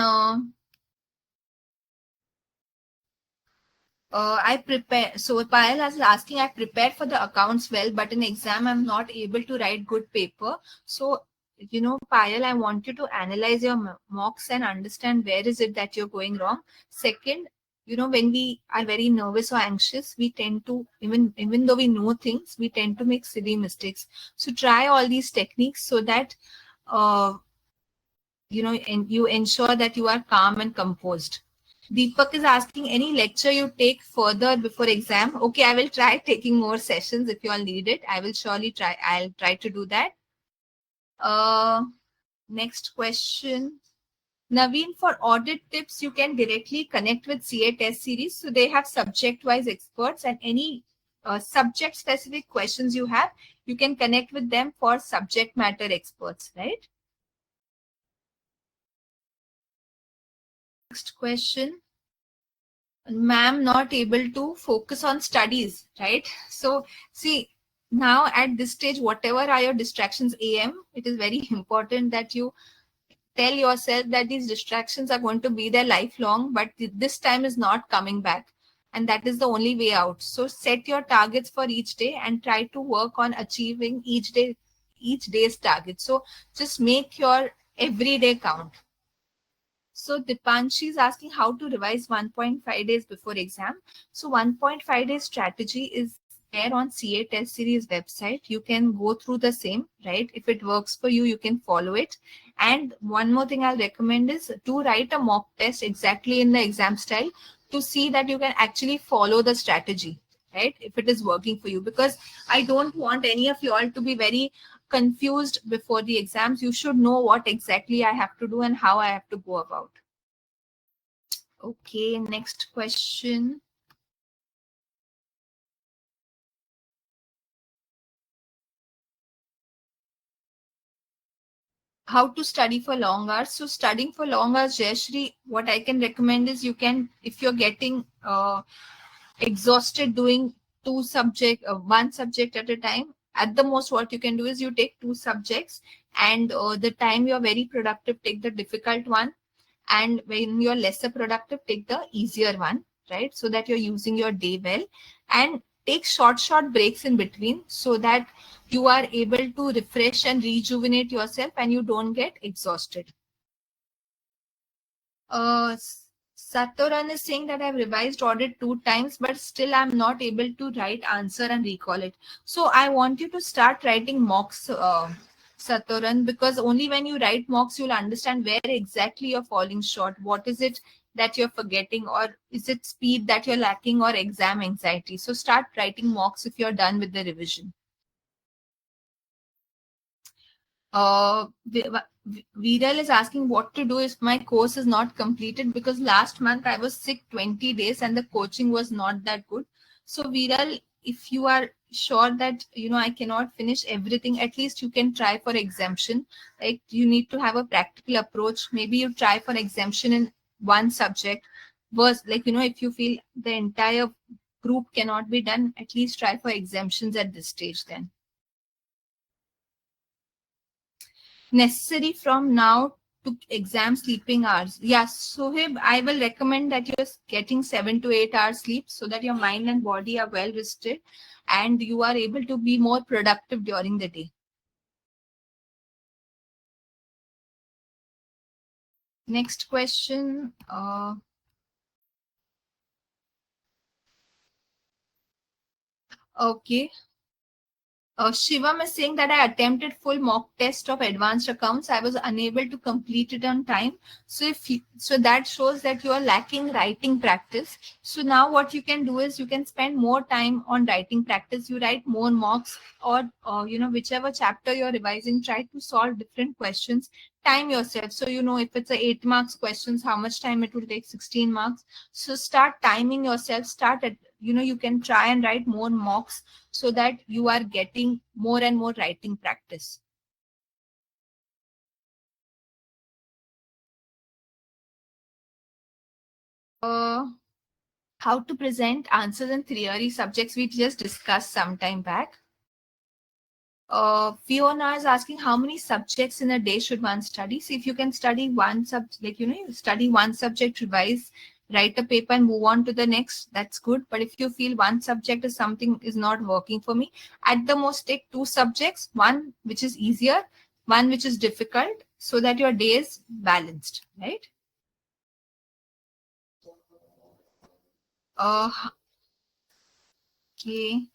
S1: I prepare. So Payal is asking, I prepared for the accounts well, but in exam I'm not able to write good paper. So, Payal, I want you to analyze your mocks and understand where is it that you're going wrong. Second, when we are very nervous or anxious, we tend to, even though we know things, we tend to make silly mistakes. So try all these techniques so that, and you ensure that you are calm and composed. Deepak is asking, any lecture you take further before exam? Okay, I will try taking more sessions if you all need it. I will surely try. I'll try to do that. Next question. Naveen, for audit tips, you can directly connect with CA Test Series. So they have subject-wise experts, and any subject-specific questions you have, you can connect with them for subject matter experts, right? Next question. Ma'am, not able to focus on studies, right? So see, now at this stage, whatever are your distractions, it is very important that you tell yourself that these distractions are going to be there lifelong, but this time is not coming back, and that is the only way out. So set your targets for each day and try to work on achieving each day's target. So just make your every day count. So Dipanshi is asking how to revise 1.5 days before exam. So 1.5 days strategy is there on CA Test Series website. You can go through the same, right? If it works for you, you can follow it. And one more thing I'll recommend is to write a mock test exactly in the exam style to see that you can actually follow the strategy, right? If it is working for you, because I don't want any of you all to be very confused before the exams. You should know what exactly I have to do and how I have to go about. Okay, next question. How to study for long hours? So studying for long hours, Jayashri, what I can recommend is you can, if you're getting exhausted doing one subject at a time, at the most what you can do is you take two subjects, and the time you're very productive, take the difficult one, and when you're lesser productive, take the easier one, right? So that you're using your day well, and take short breaks in between so that you are able to refresh and rejuvenate yourself and you don't get exhausted. Satoran is saying that I've revised audit 2 times, but still I'm not able to write answer and recall it. So I want you to start writing mocks, Satoran, because only when you write mocks, you'll understand where exactly you're falling short. What is it that you're forgetting, or is it speed that you're lacking, or exam anxiety? So start writing mocks if you're done with the revision. Viral is asking what to do if my course is not completed, because last month I was sick 20 days and the coaching was not that good. So Viral, if you are sure that I cannot finish everything, at least you can try for exemption. Like, you need to have a practical approach. Maybe you try for exemption in one subject. Was like, if you feel the entire group cannot be done, at least try for exemptions at this stage then. Necessary from now to exam sleeping hours. Yes, Sohib, I will recommend that you're getting 7 to 8 hours sleep so that your mind and body are well rested and you are able to be more productive during the day. Next question. Okay. Shivam is saying that I attempted full mock test of advanced accounts. I was unable to complete it on time. So so that shows that you are lacking writing practice. So now what you can do is you can spend more time on writing practice. You write more mocks, or whichever chapter you're revising, try to solve different questions. time yourself. So you know, if it's a 8 marks questions, how much time it will take? 16 marks. So start timing yourself. Start at, you know, you can try and write more mocks so that you are getting more and more writing practice. How to present answers in theory subjects we just discussed some time back. Fiona is asking how many subjects in a day should one study. So if you can study one subject, like, you know, you study one subject, revise, write a paper and move on to the next, that's good. But if you feel one subject is something is not working for me, at the most take 2 subjects, one which is easier, one which is difficult, so that your day is balanced, right? Okay.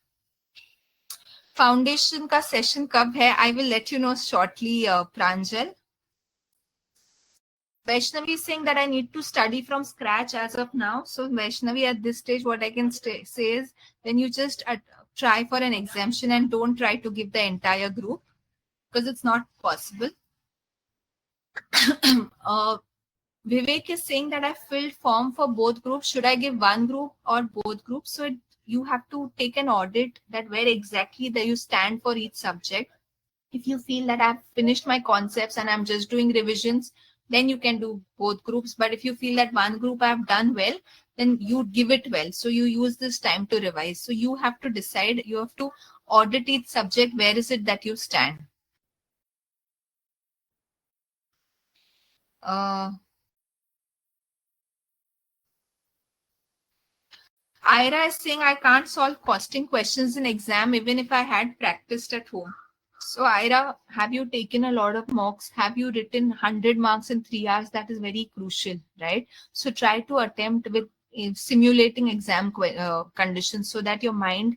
S1: Foundation का session कब है? I will let you know shortly, Pranjal. Vaishnavi is saying that I need to study from scratch as of now. So Vaishnavi, at this stage, what I can say is, then you just try for an exemption and don't try to give the entire group, because it's not possible. Vivek is saying that I filled form for both groups. Should I give one group or both groups? So you have to take an audit that where exactly that you stand for each subject. If you feel that I've finished my concepts and I'm just doing revisions, then you can do both groups. But if you feel that one group I've done well, then you give it well. So you use this time to revise. So you have to decide, you have to audit each subject. Where is it that you stand? Ira is saying I can't solve costing questions in exam even if I had practiced at home. So Ira, have you taken a lot of mocks? Have you written 100 marks in 3 hours? That is very crucial, right? So try to attempt with simulating exam conditions so that your mind,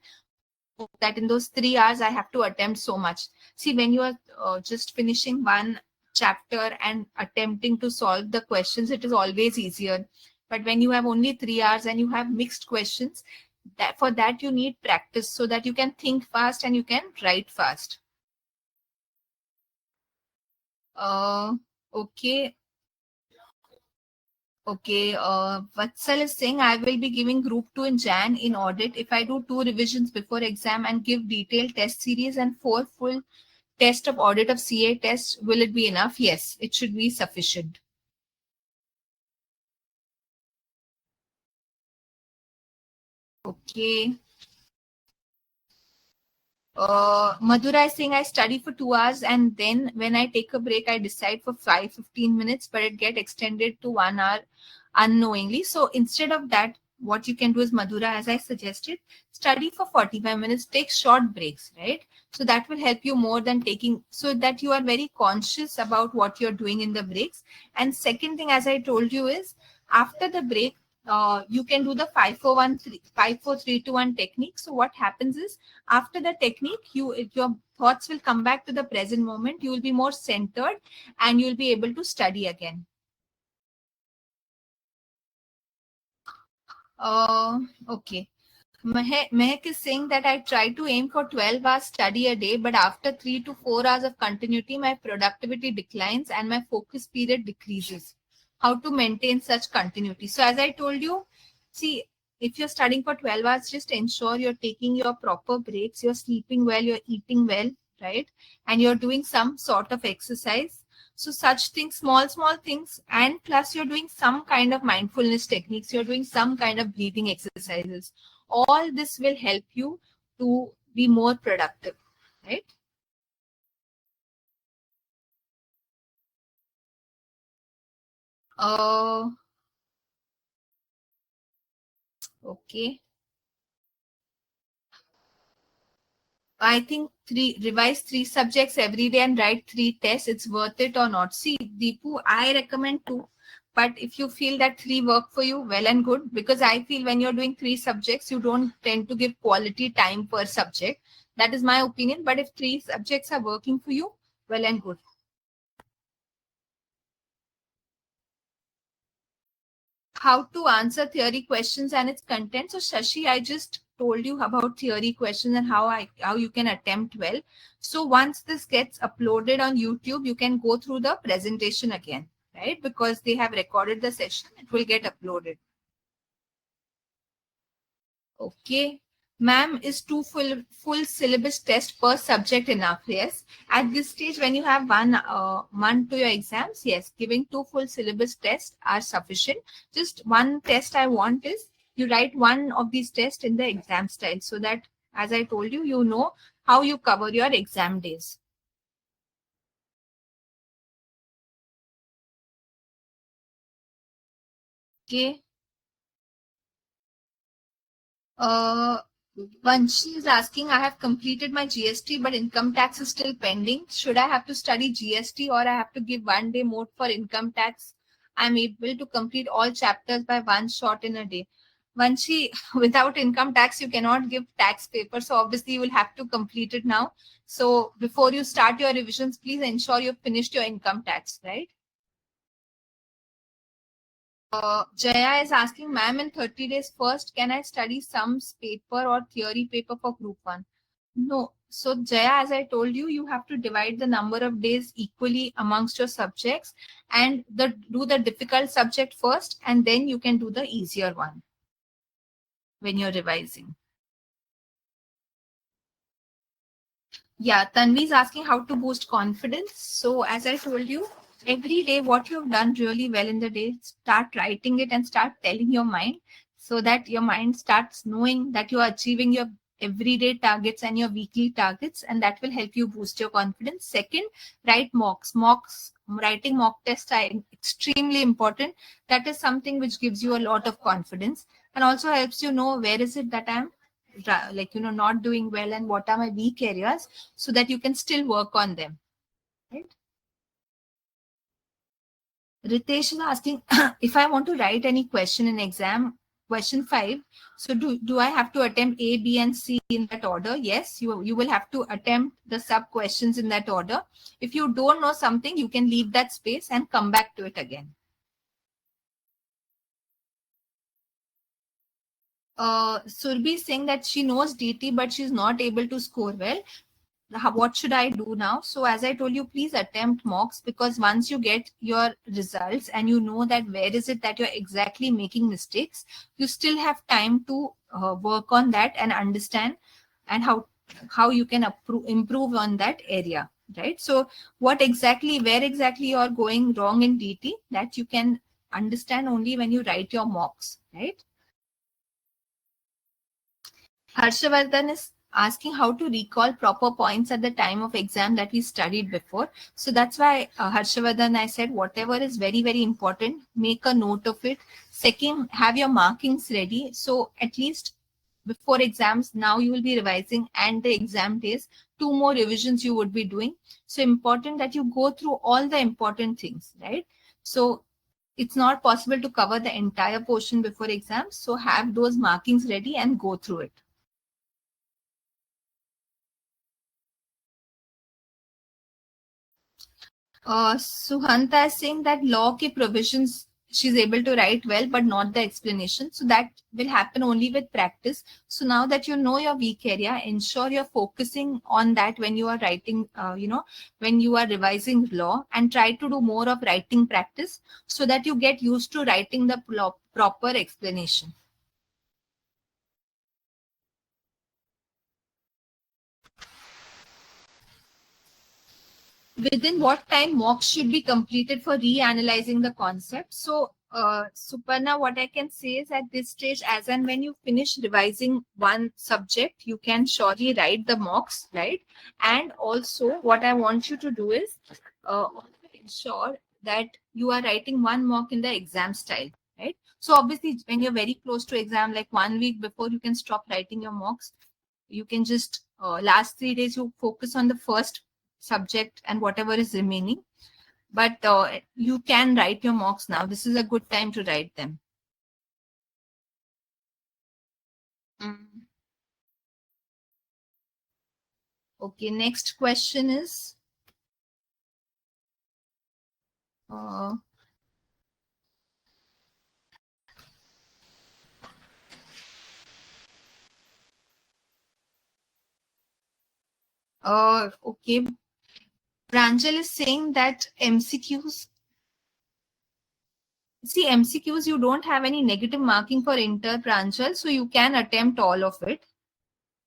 S1: that in those 3 hours I have to attempt so much. See, when you are just finishing one chapter and attempting to solve the questions, it is always easier. But when you have only 3 hours and you have mixed questions, that for that you need practice so that you can think fast and you can write fast. Okay. Okay, Vatsal is saying I will be giving group 2 in Jan in audit. If I do 2 revisions before exam and give detailed test series and 4 full test of audit of CA tests, will it be enough? Yes, it should be sufficient. Okay. Madhura is saying I study for 2 hours and then when I take a break, I decide for 15 minutes, but it get extended to 1 hour unknowingly. So instead of that, what you can do is, Madhura, as I suggested, study for 45 minutes, take short breaks, right? So that will help you more than taking, so that you are very conscious about what you're doing in the breaks. And second thing, as I told you, is after the break, you can do the 5-4-3-2-1 technique. So what happens is, after the technique, your thoughts will come back to the present moment. You will be more centered and you will be able to study again. Okay. Mehak is saying that I try to aim for 12 hours study a day, but after 3 to 4 hours of continuity, my productivity declines and my focus period decreases. How to maintain such continuity? So as I told you, see, if you're studying for 12 hours, just ensure you're taking your proper breaks, you're sleeping well, you're eating well, right? And you're doing some sort of exercise. So such things, small things, and plus you're doing some kind of mindfulness techniques, you're doing some kind of breathing exercises. All this will help you to be more productive, right? Okay. I think revise 3 subjects every day and write 3 tests. It's worth it or not? See, Deepu, I recommend 2. But if you feel that 3 work for you, well and good. Because I feel when you're doing 3 subjects, you don't tend to give quality time per subject. That is my opinion. But if 3 subjects are working for you, well and good. How to answer theory questions and its content. So Shashi, I just told you about theory questions and how you can attempt well. So once this gets uploaded on YouTube, you can go through the presentation again, right? Because they have recorded the session, it will get uploaded. Okay. Ma'am, is two full syllabus test per subject enough? Yes. At this stage, when you have 1 month to your exams, yes, giving two full syllabus tests are sufficient. Just one test I want is you write one of these tests in the exam style so that, as I told you, you know how you cover your exam days. Okay. Uh, Vanshi is asking, I have completed my GST, but income tax is still pending. Should I have to study GST or I have to give 1 day more for income tax? I'm able to complete all chapters by one shot in a day. Vanshi, without income tax, you cannot give tax paper. So obviously you will have to complete it now. So before you start your revisions, please ensure you've finished your income tax, right? Jaya is asking, ma'am, in 30 days first, can I study sums paper or theory paper for group 1? No. So, Jaya, as I told you, you have to divide the number of days equally amongst your subjects and do the difficult subject first, and then you can do the easier one when you're revising. Yeah, Tanvi is asking how to boost confidence. So, as I told you, every day what you've done really well in the day, start writing it and start telling your mind so that your mind starts knowing that you are achieving your everyday targets and your weekly targets, and that will help you boost your confidence. Second, write writing mock tests are extremely important. That is something which gives you a lot of confidence and also helps you know where is it that I'm not doing well and what are my weak areas so that you can still work on them, right? Ritesh is asking if I want to write any question in exam question 5, so do I have to attempt A, B and C in that order? Yes, you will have to attempt the sub questions in that order. If you don't know something, you can leave that space and come back to it again. Surbi is saying that she knows DT but she's not able to score well. What should I do now? So as I told you, please attempt mocks, because once you get your results and you know that where is it that you're exactly making mistakes, you still have time to work on that and understand and how you can improve on that area, right? So where exactly you are going wrong in DT, that you can understand only when you write your mocks, right? Harshavardhan is asking how to recall proper points at the time of exam that we studied before. So that's why, Harshavardhan, I said whatever is very, very important, make a note of it. Second, have your markings ready. So at least before exams, now you will be revising, and the exam days, 2 more revisions you would be doing. So important that you go through all the important things, right? So it's not possible to cover the entire portion before exams. So have those markings ready and go through it. Suhanta is saying that law ke provisions she's able to write well, but not the explanation. So that will happen only with practice. So now that you know your weak area, ensure you're focusing on that when you are writing, when you are revising law, and try to do more of writing practice so that you get used to writing the proper explanation. Within what time mocks should be completed for reanalyzing the concept? So, Suparna, what I can say is at this stage, as and when you finish revising one subject, you can surely write the mocks, right? And also, what I want you to do is also ensure that you are writing one mock in the exam style, right? So, obviously, when you're very close to exam, like 1 week before, you can stop writing your mocks. You can just last 3 days you focus on the first subject and whatever is remaining, but you can write your mocks now. This is a good time to write them. Mm. Okay, next question is uh, Okay. Pranjal is saying that MCQs. See, MCQs, you don't have any negative marking for inter, Pranjal, so you can attempt all of it.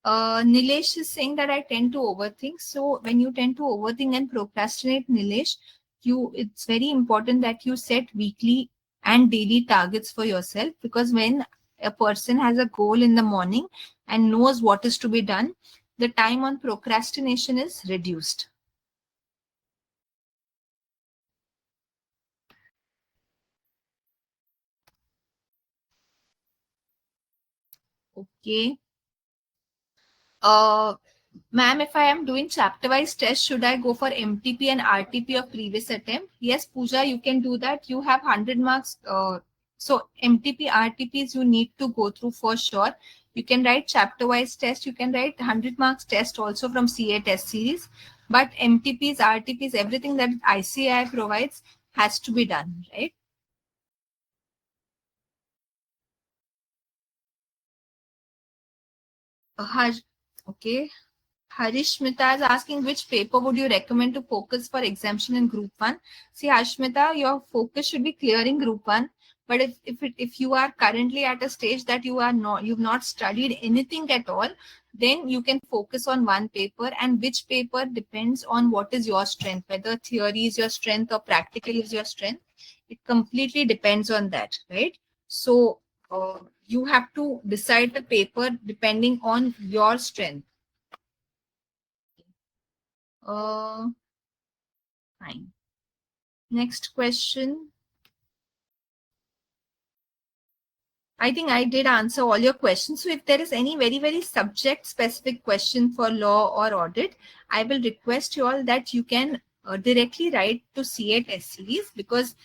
S1: Nilesh is saying that I tend to overthink. So when you tend to overthink and procrastinate, Nilesh, it's very important that you set weekly and daily targets for yourself, because when a person has a goal in the morning and knows what is to be done, the time on procrastination is reduced. Okay. Ma'am, if I am doing chapter-wise test, should I go for MTP and RTP of previous attempt? Yes, Pooja, you can do that. You have 100 marks. So MTP, RTPs you need to go through for sure. You can write chapter-wise test. You can write 100 marks test also from CA test series. But MTPs, RTPs, everything that ICAI provides has to be done, right? Okay. Harishmita is asking which paper would you recommend to focus for exemption in Group 1? See, Harishmita, your focus should be clearing Group 1. But if you are currently at a stage that you've not studied anything at all, then you can focus on one paper, and which paper depends on what is your strength, whether theory is your strength or practical is your strength. It completely depends on that, right? So you have to decide the paper depending on your strength. Fine. Next question. I think I did answer all your questions. So if there is any very, very subject specific question for law or audit, I will request you all that you can directly write to CAtestseries, because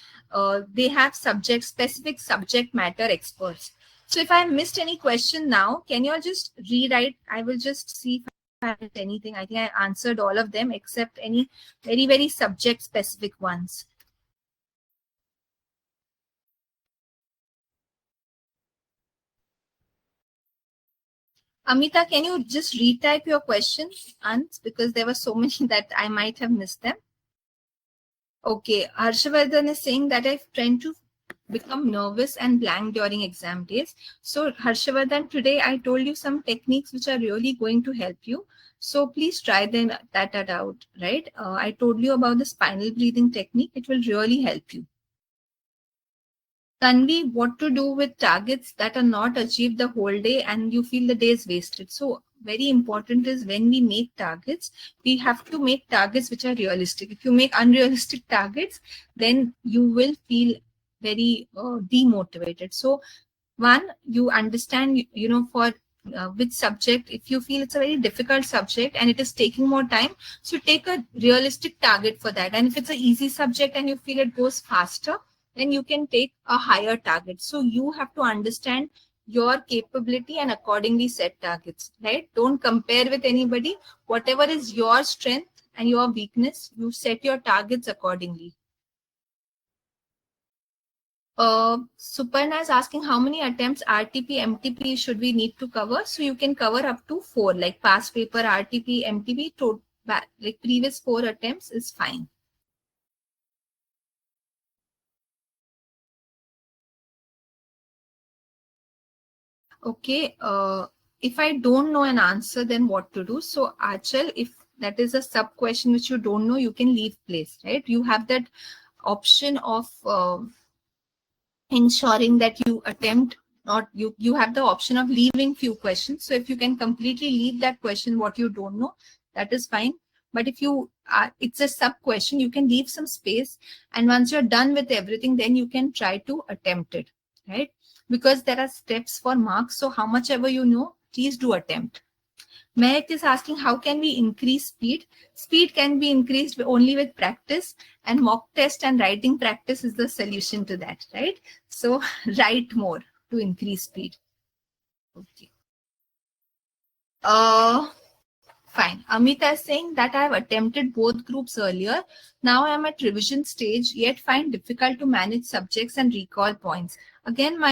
S1: they have specific subject matter experts. So if I missed any question now, can you all just rewrite? I will just see if I missed anything. I think I answered all of them except any very, very subject specific ones. Amita, can you just retype your questions, because there were so many that I might have missed them. Okay, Harshavardhan is saying that I tend to become nervous and blank during exam days. So Harshavardhan, today I told you some techniques which are really going to help you. So please try that out, right? I told you about the spinal breathing technique. It will really help you. Tanvi, what to do with targets that are not achieved the whole day and you feel the day is wasted? So very important is when we make targets, we have to make targets which are realistic. If you make unrealistic targets, then you will feel very demotivated. So one, you understand, for which subject, if you feel it's a very difficult subject and it is taking more time, so take a realistic target for that. And if it's an easy subject and you feel it goes faster, then you can take a higher target. So you have to understand your capability and accordingly set targets, right? Don't compare with anybody. Whatever is your strength and your weakness, you set your targets accordingly. Suparna is asking how many attempts RTP, MTP should we need to cover? So you can cover up to 4, like past paper, RTP, MTP, like previous 4 attempts is fine. Okay, if I don't know an answer, then what to do? So Achal, if that is a sub question which you don't know, you can leave place, right? You have that option of ensuring that you attempt, not you have the option of leaving few questions. So if you can completely leave that question what you don't know, that is fine. But if you it's a sub question, you can leave some space, and once you're done with everything, then you can try to attempt it, right? Because there are steps for marks, so how much ever you know, please do attempt. Mehak is asking, how can we increase speed? Speed can be increased only with practice, and mock test and writing practice is the solution to that, right? So write more to increase speed. Okay. Fine. Amita is saying that I have attempted both groups earlier. Now I am at revision stage, yet find difficult to manage subjects and recall points. Again, my